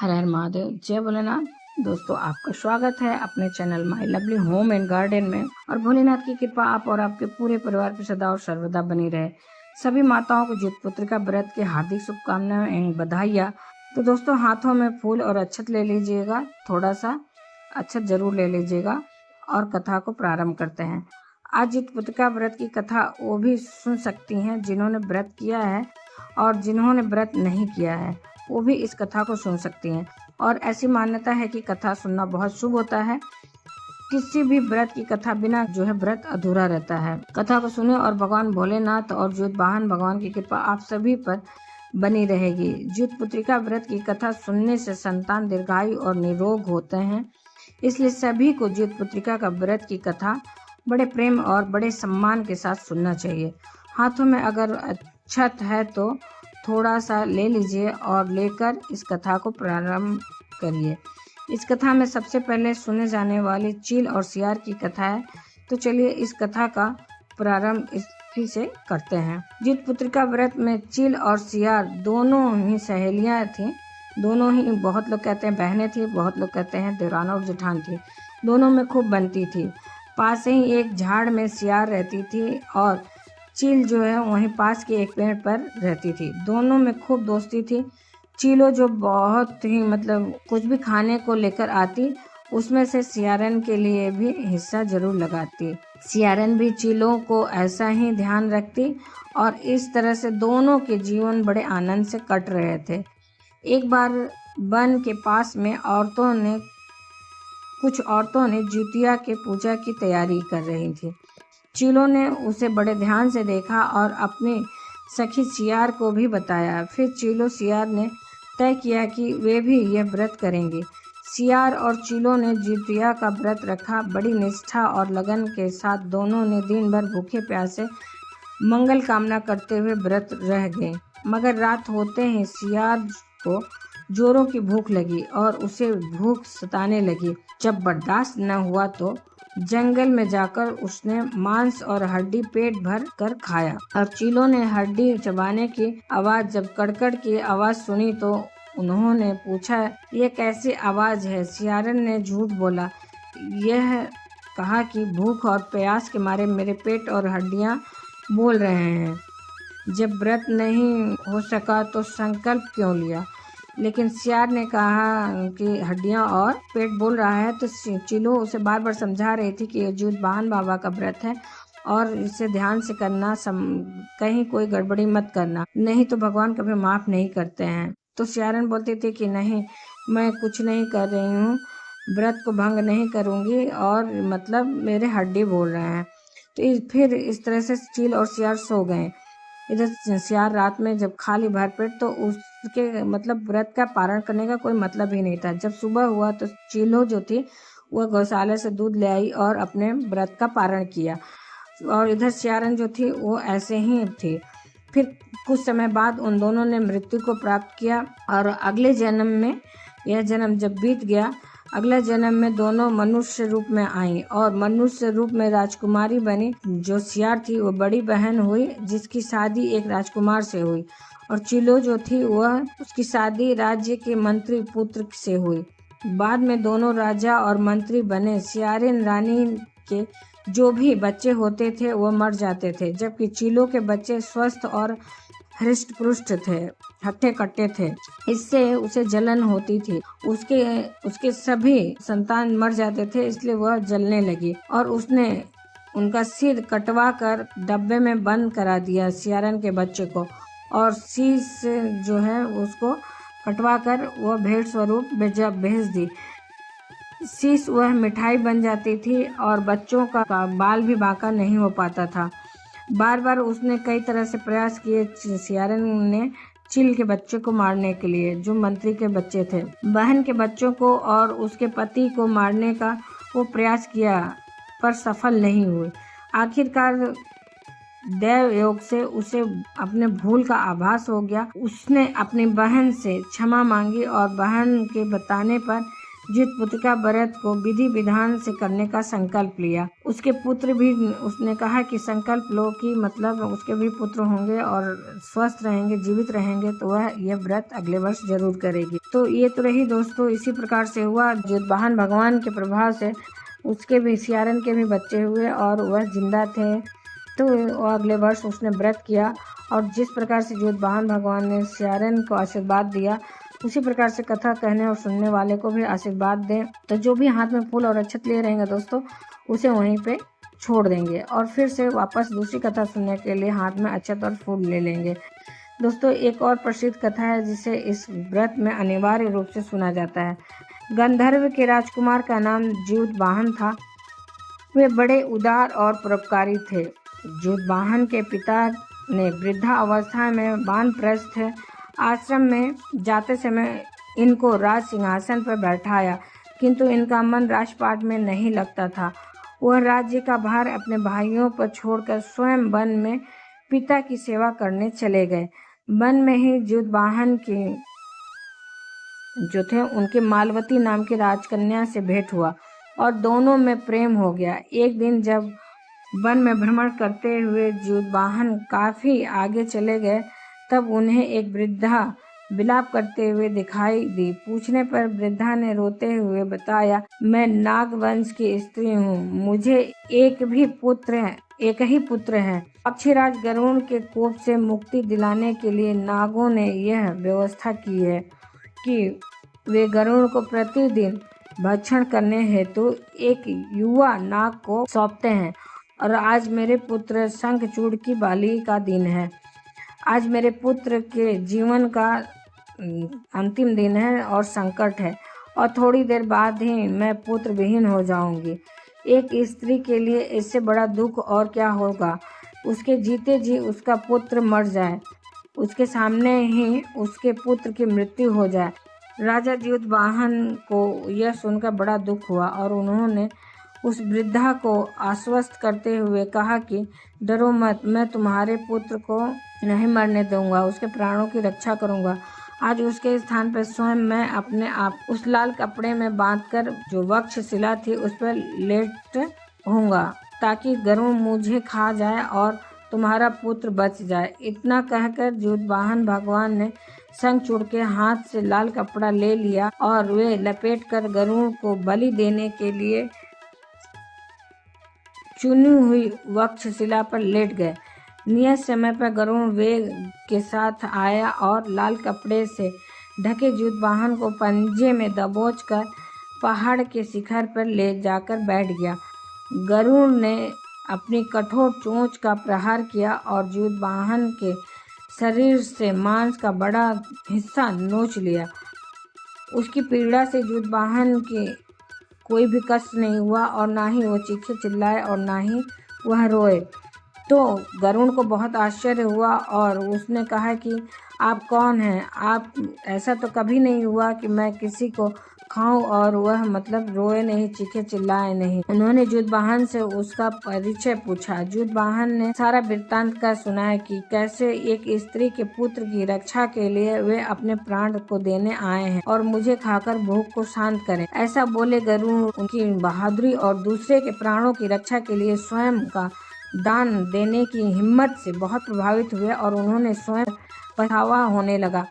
हर हर महादेव, जय भोलेनाथ। दोस्तों, आपका स्वागत है अपने channel my lovely home and garden में। और भोलेनाथ की कृपा आप और आपके पूरे परिवार पर सदा और सर्वदा बनी रहे। सभी माताओं को ज्योतिपुत्रिका व्रत के हार्दिक शुभकामनाएं एवं बधाइयाँ। तो दोस्तों, हाथों में फूल और अक्षत ले लीजिएगा, थोड़ा सा अक्षत जरूर ले लीजिएगा और कथा को प्रारंभ करते हैं। आज ज्योतिपुत्रिका व्रत की कथा वो भी सुन सकती हैं जिन्होंने व्रत किया है, और जिन्होंने व्रत नहीं किया है वो भी इस कथा को सुन सकती हैं। और ऐसी मान्यता है कि कथा सुनना बहुत शुभ होता है। किसी भी व्रत की कथा बिना व्रत अधूरा रहता है। कथा को सुने और भगवान भोलेनाथ और ज्योतिवाहन भगवान की कृपा आप सभी पर बनी रहेगी। ज्योतिपुत्रिका व्रत की कथा सुनने से संतान दीर्घायु और निरोग होते हैं। इसलिए सभी को ज्योतिपुत्रिका का व्रत की कथा बड़े प्रेम और बड़े सम्मान के साथ सुनना चाहिए। हाथों में अगर अक्षत है तो थोड़ा सा ले लीजिए और लेकर इस कथा को प्रारंभ करिए। इस कथा में सबसे पहले सुने जाने वाली चील और सियार की कथा है। तो चलिए इस कथा का प्रारंभ इसी से करते हैं। ज्योतिपुत्रिका व्रत में चील और सियार दोनों ही सहेलियां थीं। दोनों ही, बहुत लोग कहते हैं बहनें थी, बहुत लोग कहते हैं देवरान और जेठान थी। दोनों में खूब बनती थी। पास ही एक झाड़ में सियार रहती थी और चील वहीं पास के एक पेड़ पर रहती थी। दोनों में खूब दोस्ती थी। चीलो बहुत ही कुछ भी खाने को लेकर आती, उसमें से सियारन के लिए भी हिस्सा जरूर लगाती। सियारन भी चीलों को ऐसा ही ध्यान रखती और इस तरह से दोनों के जीवन बड़े आनंद से कट रहे थे। एक बार वन के पास में कुछ औरतों ने जितिया के पूजा की तैयारी कर रही थी। चीलों ने उसे बड़े ध्यान से देखा और अपनी सखी सियार को भी बताया। फिर चीलो सियार ने तय किया कि वे भी यह व्रत करेंगे। सियार और चीलों ने जितिया का व्रत रखा। बड़ी निष्ठा और लगन के साथ दोनों ने दिन भर भूखे प्यासे मंगल कामना करते हुए व्रत रह गए। मगर रात होते ही सियार को जोरों की भूख लगी और उसे भूख सताने लगी। जब बर्दाश्त न हुआ तो जंगल में जाकर उसने मांस और हड्डी पेट भर कर खाया। और चीलों ने हड्डी चबाने की आवाज, जब कड़कड़ की आवाज सुनी तो उन्होंने पूछा, यह कैसी आवाज है? सियारन ने झूठ बोला। यह कहा कि भूख और प्यास के मारे मेरे पेट और हड्डियां बोल रहे हैं। जब व्रत नहीं हो सका तो संकल्प क्यों लिया? लेकिन सियार ने कहा कि हड्डियां और पेट बोल रहा है। तो चीलो उसे बार बार समझा रही थी कि ये ज्योतिवाहन बाबा का व्रत है और इसे ध्यान से करना, कहीं कोई गड़बड़ी मत करना, नहीं तो भगवान कभी माफ नहीं करते हैं। तो सियारन बोलती थी कि नहीं, मैं कुछ नहीं कर रही हूँ, व्रत को भंग नहीं करूँगी और मेरे हड्डी बोल रहे हैं। तो फिर इस तरह से चील और सियार सो गए। इधर सियार रात में जब खाली भर पेट, तो उसके व्रत का पारण करने का कोई मतलब ही नहीं था। जब सुबह हुआ तो चीलो थी वह गौशाला से दूध ले आई और अपने व्रत का पारण किया। और इधर सियारन थी वो ऐसे ही थी। फिर कुछ समय बाद उन दोनों ने मृत्यु को प्राप्त किया और अगले जन्म में, यह जन्म जब बीत गया, अगले जन्म में दोनों मनुष्य रूप में आई और मनुष्य रूप में राजकुमारी बनी। जो सियार थी वो बड़ी बहन हुई, जिसकी शादी एक राजकुमार से हुई। और चीलो थी वह, उसकी शादी राज्य के मंत्री पुत्र से हुई। बाद में दोनों राजा और मंत्री बने। सियारिन रानी के जो भी बच्चे होते थे वो मर जाते थे, जबकि चीलो के बच्चे स्वस्थ और हृष्ट पुष्ट थे, हट्टे कट्टे थे। इससे उसे जलन होती थी। उसके सभी संतान मर जाते थे, इसलिए वह जलने लगी और उसने उनका सिर कटवा कर डब्बे में बंद करा दिया सियारन के बच्चे को, और शीश उसको कटवा कर वह भेंट स्वरूप भेज दी। शीश वह मिठाई बन जाती थी और बच्चों का बाल भी बांका नहीं हो पाता था। बार बार उसने कई तरह से प्रयास किए सियारन ने चील के बच्चे को मारने के लिए, जो मंत्री के बच्चे थे। बहन के बच्चों को और उसके पति को मारने का वो प्रयास किया पर सफल नहीं हुई। आखिरकार दैव योग से उसे अपने भूल का आभास हो गया। उसने अपनी बहन से क्षमा मांगी और बहन के बताने पर ज्योतिपुत्रिका व्रत को विधि विधान से करने का संकल्प लिया। उसके पुत्र भी, उसने कहा कि संकल्प लो कि मतलब उसके भी पुत्र होंगे और स्वस्थ रहेंगे, जीवित रहेंगे, तो वह यह व्रत अगले वर्ष जरूर करेगी। तो ये तो रही दोस्तों, इसी प्रकार से हुआ। ज्योतिवाहन भगवान के प्रभाव से उसके भी, सियारन के भी बच्चे हुए और वह जिंदा थे। तो अगले वर्ष उसने व्रत किया और जिस प्रकार से ज्योतिवाहन भगवान ने सियारन को आशीर्वाद दिया, उसी प्रकार से कथा कहने और सुनने वाले को भी आशीर्वाद दें। तो जो भी हाथ में फूल और अक्षत लिए रहेंगे दोस्तों, उसे वहीं पे छोड़ देंगे और फिर से वापस दूसरी कथा सुनने के लिए हाथ में अक्षत और फूल ले लेंगे। दोस्तों एक और प्रसिद्ध कथा है जिसे इस व्रत में अनिवार्य रूप से सुना जाता है। गंधर्व के राजकुमार का नाम ज्योतिवाहन था। वे बड़े उदार और परोपकारी थे। ज्योतिवाहन के पिता ने वृद्धा अवस्था में वानप्रस्थ आश्रम में जाते समय इनको राज सिंहासन पर बैठाया, किंतु इनका मन राजपाट में नहीं लगता था। वह राज्य का भार अपने भाइयों पर छोड़कर स्वयं वन में पिता की सेवा करने चले गए। वन में ही ज्योतिवाहन के जो थे उनके मालवती नाम की राजकन्या से भेंट हुआ और दोनों में प्रेम हो गया। एक दिन जब वन में भ्रमण करते हुए ज्योतिवाहन काफी आगे चले गए, तब उन्हें एक वृद्धा विलाप करते हुए दिखाई दी। पूछने पर वृद्धा ने रोते हुए बताया, मैं नागवंश की स्त्री हूँ, मुझे एक ही पुत्र है। पक्षीराज गरुड़ के कोप से मुक्ति दिलाने के लिए नागों ने यह व्यवस्था की है कि वे गरुड़ को प्रतिदिन भक्षण करने हेतु एक युवा नाग को सौंपते हैं और आज मेरे पुत्र शंखचूड़ की बाली का दिन है। आज मेरे पुत्र के जीवन का अंतिम दिन है और संकट है और थोड़ी देर बाद ही मैं पुत्र विहीन हो जाऊंगी। एक स्त्री के लिए इससे बड़ा दुख और क्या होगा। उसके जीते जी उसका पुत्र मर जाए, उसके सामने ही उसके पुत्र की मृत्यु हो जाए। राजा ज्योतिवाहन को यह सुनकर बड़ा दुख हुआ और उन्होंने उस वृद्धा को आश्वस्त करते हुए कहा कि डरो मत, मैं तुम्हारे पुत्र को नहीं मरने दूंगा, उसके प्राणों की रक्षा करूंगा। आज उसके स्थान पर स्वयं मैं अपने आप उस लाल कपड़े में बांधकर जो वक्षशिला थी उस पर लेट होऊंगा, ताकि गरुड़ मुझे खा जाए और तुम्हारा पुत्र बच जाए। इतना कहकर ज्योतिवाहन भगवान ने शंखचूड़ के हाथ से लाल कपड़ा ले लिया और वे लपेटकर गरुड़ को बलि देने के लिए चुनी हुई वक्षशिला पर लेट गए। नियत समय पर गरुड़ वेग के साथ आया और लाल कपड़े से ढके ज्योतिवाहन को पंजे में दबोचकर पहाड़ के शिखर पर ले जाकर बैठ गया। गरुड़ ने अपनी कठोर चोंच का प्रहार किया और ज्योतिवाहन के शरीर से मांस का बड़ा हिस्सा नोच लिया। उसकी पीड़ा से ज्योतिवाहन के कोई भी कष्ट नहीं हुआ और ना ही वो चीखे चिल्लाए और ना ही वह रोए। तो गरुड़ को बहुत आश्चर्य हुआ और उसने कहा कि आप कौन हैं? आप, ऐसा तो कभी नहीं हुआ कि मैं किसी को खाऊं और वह मतलब रोए नहीं, चीखे चिल्लाए नहीं। उन्होंने ज्योतिवाहन से उसका परिचय पूछा। ज्योतिवाहन ने सारा वृत्तांत का सुनाया कि कैसे एक स्त्री के पुत्र की रक्षा के लिए वे अपने प्राण को देने आए हैं और मुझे खाकर भूख को शांत करें। ऐसा बोले गरुड़ उनकी बहादुरी और दूसरे के प्राणों की रक्षा के लिए स्वयं का दान देने की हिम्मत से बहुत प्रभावित हुए और उन्होंने स्वयं पछतावा होने लगा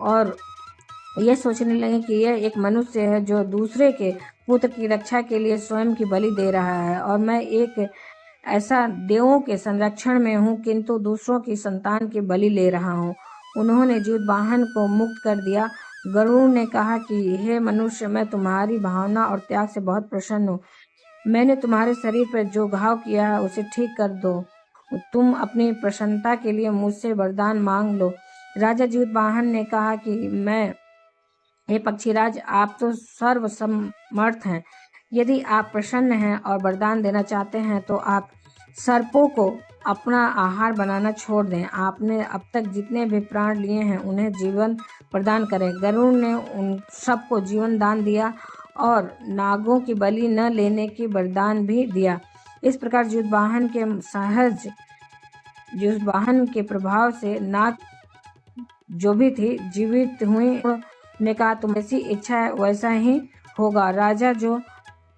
और यह सोचने लगे कि यह एक मनुष्य है जो दूसरे के पुत्र की रक्षा के लिए स्वयं की बलि दे रहा है और मैं एक ऐसा देवों के संरक्षण में हूँ किंतु दूसरों की संतान की बलि ले रहा हूँ। उन्होंने ज्योतिवाहन को मुक्त कर दिया। गरुड़ ने कहा कि हे मनुष्य, मैं तुम्हारी भावना और त्याग से बहुत प्रसन्न हूँ। मैंने तुम्हारे शरीर पर जो घाव किया है उसे ठीक कर दो। तुम अपनी प्रसन्नता के लिए मुझसे वरदान मांग लो। राजा ज्योतिवाहन ने कहा कि मैं, हे पक्षीराज, आप तो सर्वसमर्थ हैं। यदि आप प्रसन्न हैं और वरदान देना चाहते हैं तो आप सर्पों को अपना आहार बनाना छोड़ दें। आपने अब तक जितने भी प्राण लिए हैं उन्हें जीवन प्रदान करें। गरुड़ ने उन सबको जीवन दान दिया और नागों की बलि न लेने की वरदान भी दिया। इस प्रकार ज्योतिवाहन के प्रभाव से नाग जो भी थी जीवित हुई। ने कहा, तुम ऐसी इच्छा है वैसा ही होगा। राजा जो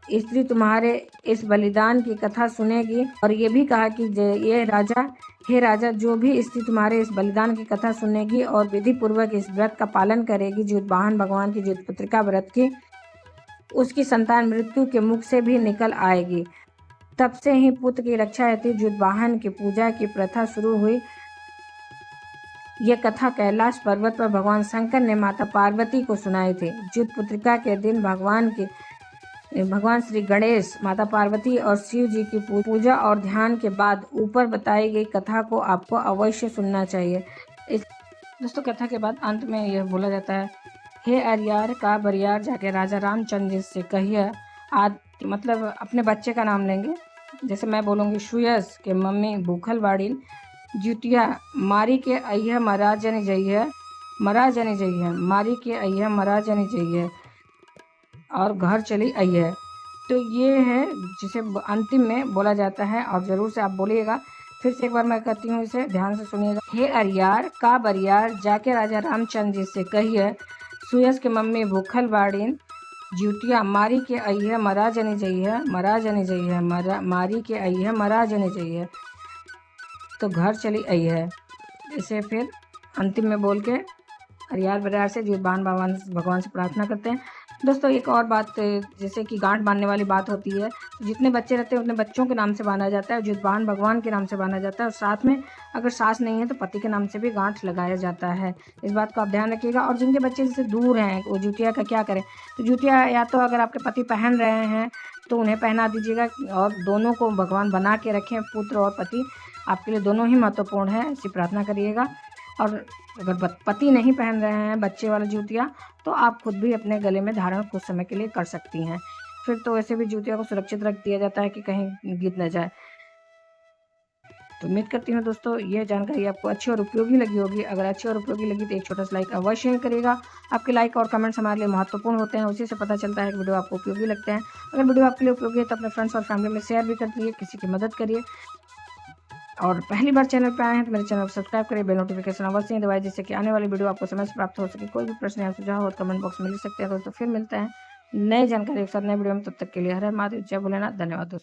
स्त्री तुम्हारे इस बलिदान की कथा सुनेगी। और ये भी कहा कि हे राजा, जो भी स्त्री तुम्हारे इस बलिदान की कथा सुनेगी और विधि पूर्वक इस व्रत का पालन करेगी, ज्योतिवाहन भगवान की ज्योतिपुत्रिका व्रत की, उसकी संतान मृत्यु के मुख से भी निकल आएगी। तब से ही पुत्र की रक्षा हेतु ज्योतिवाहन की पूजा की प्रथा शुरू हुई। यह कथा कैलाश पर्वत पर भगवान शंकर ने माता पार्वती को सुनाई थी। ज्योतिपुत्रिका के दिन भगवान श्री गणेश, माता पार्वती और शिव जी की पूजा और ध्यान के बाद ऊपर बताई गई कथा को आपको अवश्य सुनना चाहिए। दोस्तों, कथा के बाद अंत में यह बोला जाता है, हे अरियार का बरियार जाके राजा रामचंद्र जी से कहिए, मतलब अपने बच्चे का नाम लेंगे। जैसे मैं बोलूँगी, सुयस के मम्मी भूखल बाड़ी, जुतिया मारी के अय्या मरा जनी जइए, मारी के अय्या मरा जनी जइए, और घर चली अय्या। तो ये है जिसे अंतिम में बोला जाता है, और ज़रूर से आप बोलिएगा। फिर से एक बार मैं कहती हूँ, इसे ध्यान से सुनिएगा। हे अरियार का बरियार जाके राजा रामचंद्र जी से कहिए, सुयस के मम्मी भूखल बाड़ीन, जुतिया मारी के अय्या मरा जनी जइए, मारी के अय्या मरा जनी जइए, तो घर चली अय्या। इसे फिर अंतिम में बोल के अरियार बरियार से ज्योतिवाहन भगवान से प्रार्थना करते हैं। दोस्तों, एक और बात, जैसे कि गांठ बांधने वाली बात होती है, जितने बच्चे रहते हैं उतने बच्चों के नाम से बांधा जाता है, ज्योतिवाहन भगवान के नाम से बांधा जाता है, और साथ में अगर सास नहीं है तो पति के नाम से भी गांठ लगाया जाता है। इस बात का आप ध्यान रखिएगा। और जिनके बच्चे जैसे दूर हैं, वो जुतिया का क्या करें, तो जुतिया या तो अगर आपके पति पहन रहे हैं तो उन्हें पहना दीजिएगा, और दोनों को भगवान बना के रखें, पुत्र और पति आपके लिए दोनों ही महत्वपूर्ण है, ऐसी प्रार्थना करिएगा। और अगर पति नहीं पहन रहे हैं बच्चे वाला जूतिया, तो आप खुद भी अपने गले में धारण कुछ समय के लिए कर सकती हैं। फिर तो वैसे भी जूतिया को सुरक्षित रख दिया जाता है कि कहीं गिर न जाए। तो उम्मीद करती हूँ दोस्तों, यह जानकारी आपको अच्छी और उपयोगी लगी होगी। अगर अच्छी और उपयोगी लगी तो एक छोटा सा लाइक अवश्य करिएगा। आपके लाइक और कमेंट्स हमारे लिए महत्वपूर्ण होते हैं, उसी से पता चलता है कि वीडियो आपको उपयोगी लगते हैं। अगर वीडियो आपके लिए उपयोगी है तो अपने फ्रेंड्स और फैमिली में शेयर भी कर दीजिए, किसी की मदद करिए। और पहली बार चैनल पर आए हैं तो मेरे चैनल को सब्सक्राइब करिए, बेल नोटिफिकेशन अवश्य दबाइए, जिससे कि आने वाली वीडियो आपको समय से प्राप्त हो सके। कोई भी प्रश्न या सुझाव हो तो कमेंट बॉक्स में लिख सकते हैं दोस्तों। फिर मिलते हैं नए जानकारी के साथ नए वीडियो में, तब तक के लिए हर हर महादेव, जय भोलेनाथ, धन्यवाद दोस्तों।